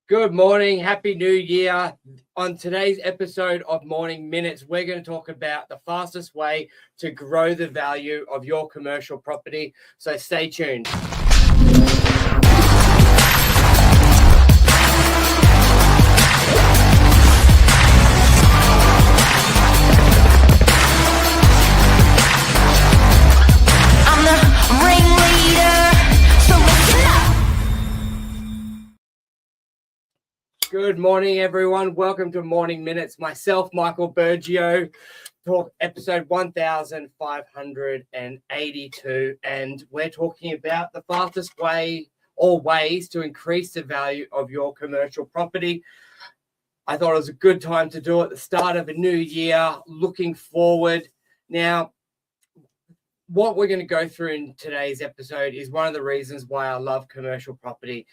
Good morning. Happy New Year. On today's episode of Morning Minutes, we're going to talk about the fastest way to grow the value of your commercial property. So stay tuned. I'm the ringleader, so listen up. Good morning, everyone. Welcome to Morning Minutes. Myself, Michael Burgio, talk episode 1582, and we're talking about the fastest way or ways to increase the value of your commercial property. I thought it was a good time to do it at the start of a new year, looking forward. Now, what we're going to go through in today's episode is one of the reasons why I love commercial property,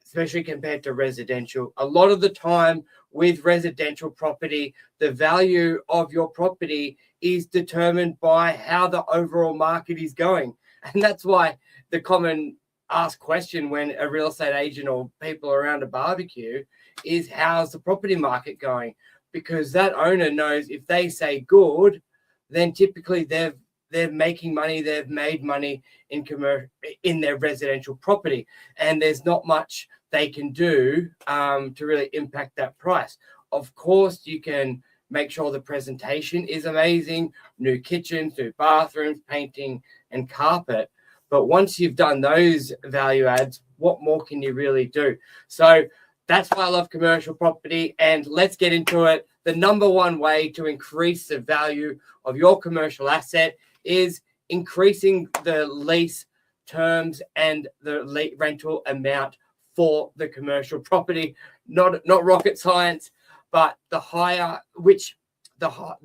especially compared to residential. A lot of the time with residential property, the value of your property is determined by how the overall market is going. And that's why the common asked question when a real estate agent or people around a barbecue is, how's the property market going? Because that owner knows if they say good, then typically they're making money, they've made money in their residential property, and there's not much they can do to really impact that price. Of course, you can make sure the presentation is amazing, new kitchens, new bathrooms, painting and carpet. But once you've done those value adds, what more can you really do? So that's why I love commercial property, and let's get into it. The number one way to increase the value of your commercial asset is increasing the lease terms and the rental amount for the commercial property. Not rocket science, but the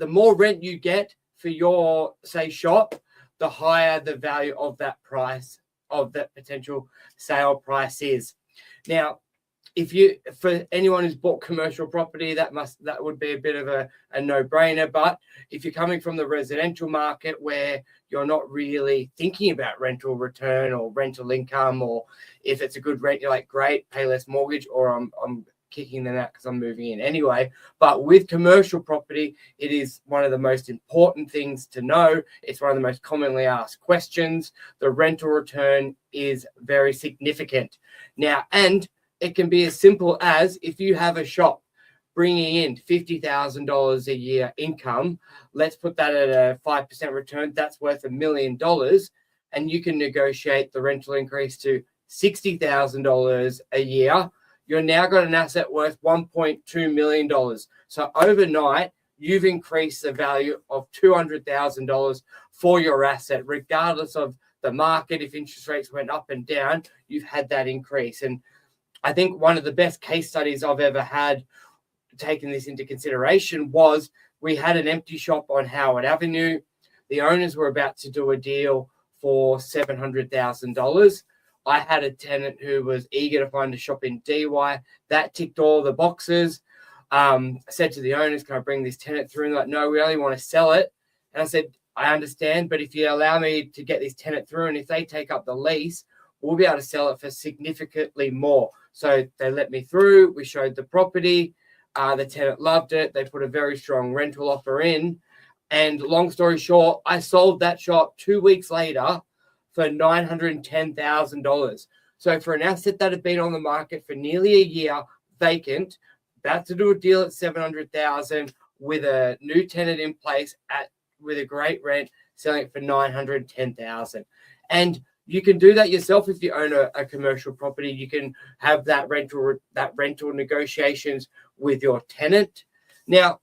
more rent you get for your, say, shop, the higher the value of that price, of that potential sale price is. Now, for anyone who's bought commercial property, that would be a bit of a no-brainer. But if you're coming from the residential market where you're not really thinking about rental return or rental income, or if it's a good rent, you're like, great, pay less mortgage, or I'm kicking them out because I'm moving in anyway. But with commercial property, it is one of the most important things to know. It's one of the most commonly asked questions. The rental return is very significant. Now, and it can be as simple as, if you have a shop bringing in $50,000 a year income, let's put that at a 5% return, that's worth $1 million, and you can negotiate the rental increase to $60,000 a year. You're now got an asset worth $1.2 million. So overnight, you've increased the value of $200,000 for your asset, regardless of the market. If interest rates went up and down, you've had that increase. And I think one of the best case studies I've ever had, taking this into consideration, was we had an empty shop on Howard Avenue. The owners were about to do a deal for $700,000. I had a tenant who was eager to find a shop in DY. That ticked all the boxes. I said to the owners, can I bring this tenant through? And they're like, no, we only want to sell it. And I said, I understand, but if you allow me to get this tenant through, and if they take up the lease, we'll be able to sell it for significantly more. So they let me through. We showed the property. The tenant loved it. They put a very strong rental offer in. And long story short, I sold that shop 2 weeks later for $910,000. So for an asset that had been on the market for nearly a year, vacant, about to do a deal at $700,000 with a new tenant in place with a great rent, selling it for $910,000. And you can do that yourself if you own a commercial property. You can have that rental negotiations with your tenant. Now,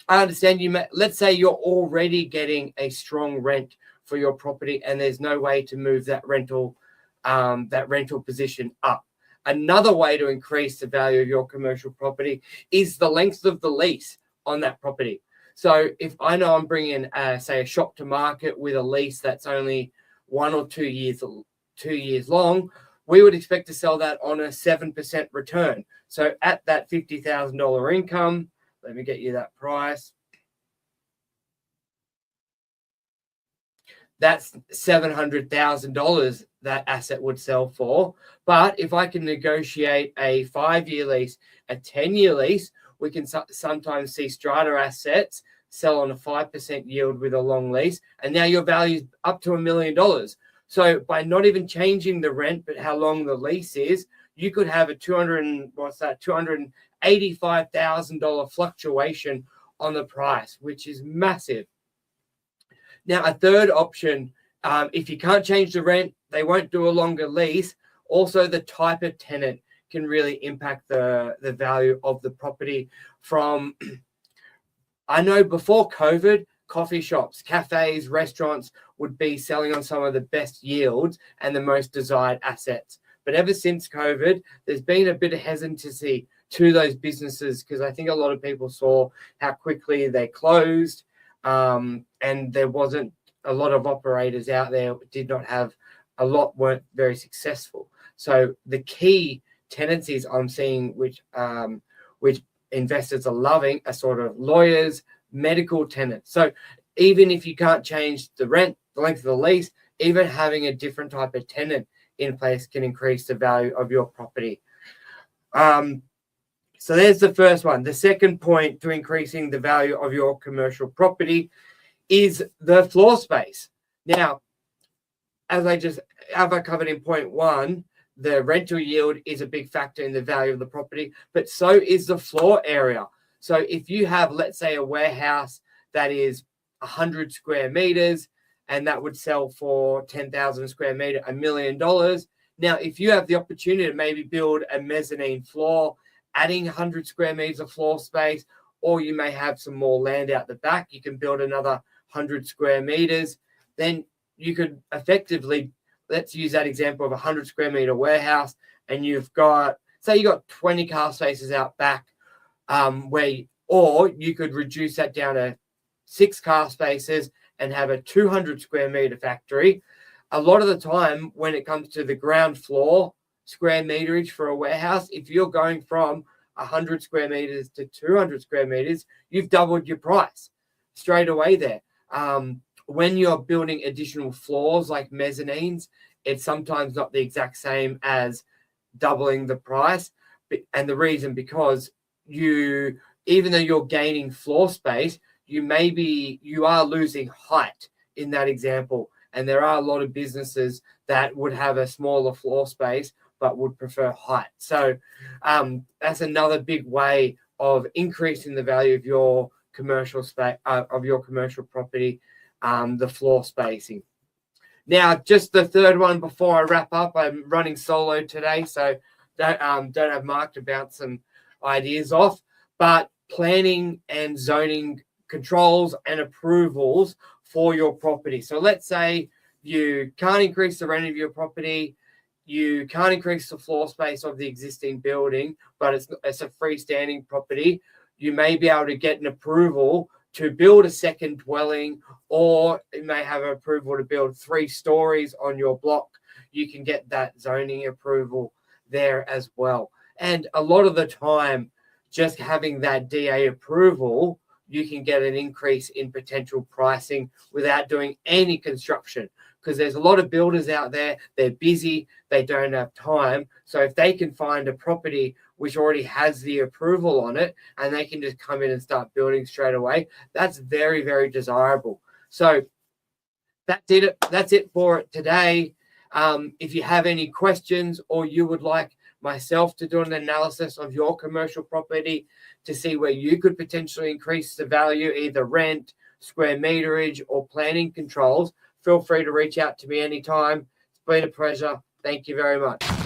I understand let's say you're already getting a strong rent for your property, and there's no way to move that rental position up. Another way to increase the value of your commercial property is the length of the lease on that property. So if I know I'm bringing, say, a shop to market with a lease that's only 1 or 2 years long, we would expect to sell that on a 7% return. So at that $50,000 income, let me get you that price. That's $700,000 that asset would sell for. But if I can negotiate a 5-year lease, a 10-year lease, we can sometimes see strata assets sell on a 5% yield with a long lease, and now your value is up to $1 million. So by not even changing the rent, but how long the lease is, you could have a $285,000 fluctuation on the price, which is massive. Now, a third option, if you can't change the rent, they won't do a longer lease. Also, the type of tenant can really impact the value of the property. I know before COVID, coffee shops, cafes, restaurants would be selling on some of the best yields and the most desired assets. But ever since COVID, there's been a bit of hesitancy to those businesses because I think a lot of people saw how quickly they closed, and there wasn't a lot of operators out there who did not have a lot, weren't very successful. So the key tenancies I'm seeing, which investors are loving, are sort of lawyers, medical tenants. So even if you can't change the rent, the length of the lease, even having a different type of tenant in place can increase the value of your property. So there's the first one. The second point to increasing the value of your commercial property is the floor space. Now, as I covered in point 1, the rental yield is a big factor in the value of the property, but so is the floor area. So if you have, let's say, a warehouse that is 100 square meters and that would sell for 10,000 square meter, $1 million. Now, if you have the opportunity to maybe build a mezzanine floor, adding 100 square meters of floor space, or you may have some more land out the back, you can build another 100 square meters, then you could effectively, let's use that example of a 100 square meter warehouse, and you've got, say you got 20 car spaces out back, or you could reduce that down to 6 car spaces and have a 200 square meter factory. A lot of the time when it comes to the ground floor square meterage for a warehouse, if you're going from 100 square meters to 200 square meters, you've doubled your price straight away there. When you're building additional floors like mezzanines, it's sometimes not the exact same as doubling the price. And the reason, because even though you're gaining floor space, you are losing height in that example. And there are a lot of businesses that would have a smaller floor space but would prefer height. So that's another big way of increasing the value of your commercial space, of your commercial property, the floor spacing. Now, just the third one before I wrap up. I'm running solo today, so don't have Mark to bounce some ideas off. But planning and zoning controls and approvals for your property. So let's say you can't increase the rent of your property, you can't increase the floor space of the existing building, but it's a freestanding property. You may be able to get an approval to build a second dwelling, or you may have an approval to build 3 stories on your block. You can get that zoning approval there as well. And a lot of the time, just having that DA approval, you can get an increase in potential pricing without doing any construction, because there's a lot of builders out there, they're busy, they don't have time. So if they can find a property which already has the approval on it and they can just come in and start building straight away, that's very, very desirable. So that's it for it today. If you have any questions, or you would like myself to do an analysis of your commercial property to see where you could potentially increase the value, either rent, square meterage, or planning controls, feel free to reach out to me anytime. It's been a pleasure. Thank you very much.